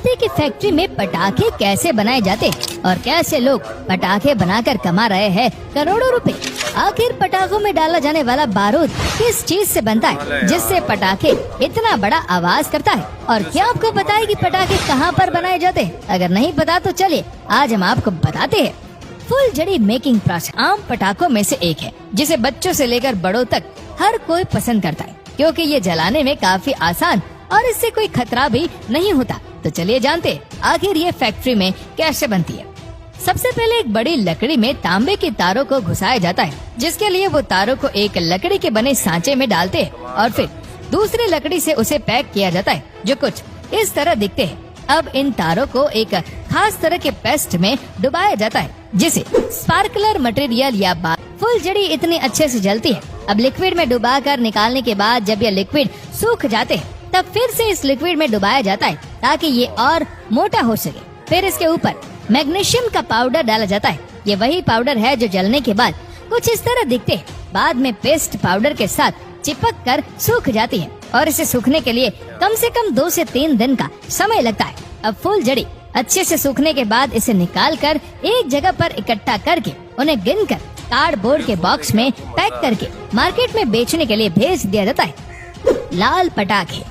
जानते कि फैक्ट्री में पटाखे कैसे बनाए जाते और कैसे लोग पटाखे बनाकर कमा रहे हैं करोड़ों रुपए। आखिर पटाखों में डाला जाने वाला बारूद किस चीज से बनता है जिससे पटाखे इतना बड़ा आवाज करता है? और क्या आपको पता है कि पटाखे कहाँ पर बनाए जाते हैं? अगर नहीं पता तो चलिए आज हम आपको बताते हैं। फुलझड़ी मेकिंग प्रोसेस आम पटाखों में से एक है जिसे बच्चों से लेकर बड़ों तक हर कोई पसंद करता है, क्योंकि ये जलाने में काफी आसान और इससे कोई खतरा भी नहीं होता। तो चलिए जानते हैं आखिर ये फैक्ट्री में कैसे बनती है। सबसे पहले एक बड़ी लकड़ी में तांबे की तारों को घुसाया जाता है, जिसके लिए वो तारों को एक लकड़ी के बने सांचे में डालते हैं और फिर दूसरी लकड़ी से उसे पैक किया जाता है जो कुछ इस तरह दिखते हैं। अब इन तारों को एक खास तरह के पेस्ट में डुबाया जाता है जिसे स्पार्कलर मटेरियल या फुलझड़ी इतनी अच्छे से जलती है। अब लिक्विड में डुबा कर निकालने के बाद जब ये लिक्विड सूख जाते हैं तब फिर से इस लिक्विड में डुबाया जाता है ताकि ये और मोटा हो सके। फिर इसके ऊपर मैग्नीशियम का पाउडर डाला जाता है। ये वही पाउडर है जो जलने के बाद कुछ इस तरह दिखते हैं। बाद में पेस्ट पाउडर के साथ चिपक कर सूख जाती है और इसे सूखने के लिए कम से कम 2 से 3 दिन का समय लगता है। अब फुलझड़ी अच्छे से सूखने के बाद इसे निकाल कर एक जगह पर इकट्ठा करके उन्हें गिनकर कार्डबोर्ड के बॉक्स में पैक करके मार्केट में बेचने के लिए भेज दिया जाता है। लाल पटाखे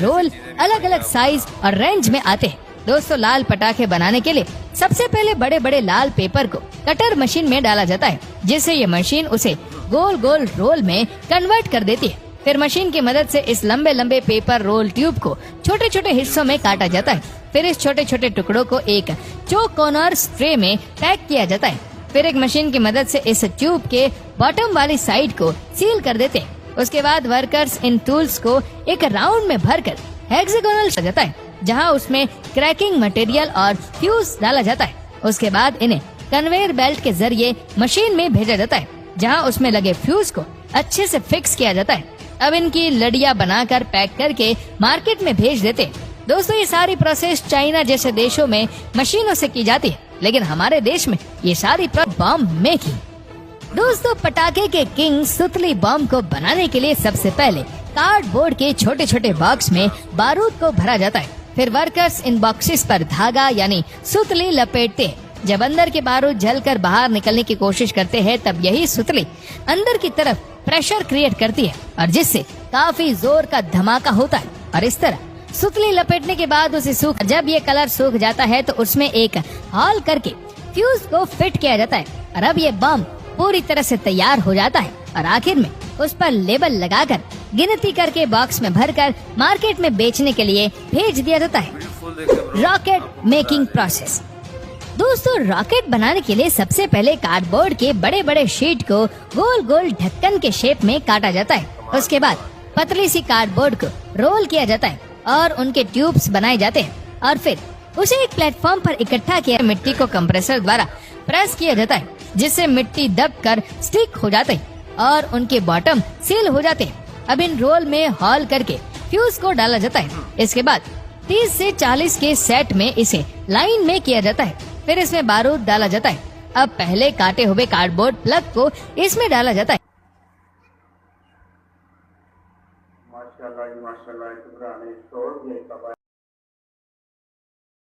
रोल अलग अलग साइज और रेंज में आते हैं। दोस्तों, लाल पटाखे बनाने के लिए सबसे पहले बड़े बड़े लाल पेपर को कटर मशीन में डाला जाता है, जिससे ये मशीन उसे गोल गोल रोल में कन्वर्ट कर देती है। फिर मशीन की मदद से इस लंबे लंबे पेपर रोल ट्यूब को छोटे छोटे हिस्सों में काटा जाता है। फिर इस छोटे छोटे टुकड़ों को एक चौकोर ट्रे में पैक किया जाता है। फिर एक मशीन की मदद से इस ट्यूब के बॉटम वाली साइड को सील कर देते हैं। उसके बाद वर्कर्स इन टूल्स को एक राउंड में भरकर हेक्सागोनल जाता है, जहां उसमें क्रैकिंग मटेरियल और फ्यूज डाला जाता है। उसके बाद इन्हें कन्वेयर बेल्ट के जरिए मशीन में भेजा जाता है, जहां उसमें लगे फ्यूज को अच्छे से फिक्स किया जाता है। अब इनकी लड़ियां बनाकर पैक करके मार्केट में भेज देते हैं। दोस्तों, ये सारी प्रोसेस चाइना जैसे देशों में मशीनों से की जाती है, लेकिन हमारे देश में ये सारी बॉम्ब मेकिंग। दोस्तों, पटाखे के किंग सुतली बम को बनाने के लिए सबसे पहले कार्डबोर्ड के छोटे छोटे बॉक्स में बारूद को भरा जाता है। फिर वर्कर्स इन बॉक्सेस पर धागा यानी सुतली लपेटते हैं। जब अंदर के बारूद जलकर बाहर निकलने की कोशिश करते हैं तब यही सुतली अंदर की तरफ प्रेशर क्रिएट करती है और जिससे काफी जोर का धमाका होता है। और इस तरह सुतली लपेटने के बाद उसे जब ये कलर सूख जाता है तो उसमें एक हॉल करके फ्यूज को फिट किया जाता है और अब ये बम पूरी तरह से तैयार हो जाता है और आखिर में उस पर लेबल लगाकर गिनती करके बॉक्स में भरकर मार्केट में बेचने के लिए भेज दिया जाता है। Rocket making process. दोस्तों, रॉकेट बनाने के लिए सबसे पहले कार्डबोर्ड के बड़े बड़े शीट को गोल गोल ढक्कन के शेप में काटा जाता है। उसके बाद पतली सी कार्डबोर्ड को रोल किया जाता है और उनके ट्यूब्स बनाए जाते हैं और फिर उसे एक प्लेटफॉर्म पर इकट्ठा किया मिट्टी को कंप्रेसर द्वारा प्रेस किया जाता है, जिससे मिट्टी दब कर स्टिक हो जाते हैं और उनके बॉटम सील हो जाते हैं। अब इन रोल में हॉल करके फ्यूज को डाला जाता है। इसके बाद 30 से 40 के सेट में इसे लाइन में किया जाता है। फिर इसमें बारूद डाला जाता है। अब पहले काटे हुए कार्डबोर्ड प्लग को इसमें डाला जाता है। माशाल्लाह माशाल्लाह,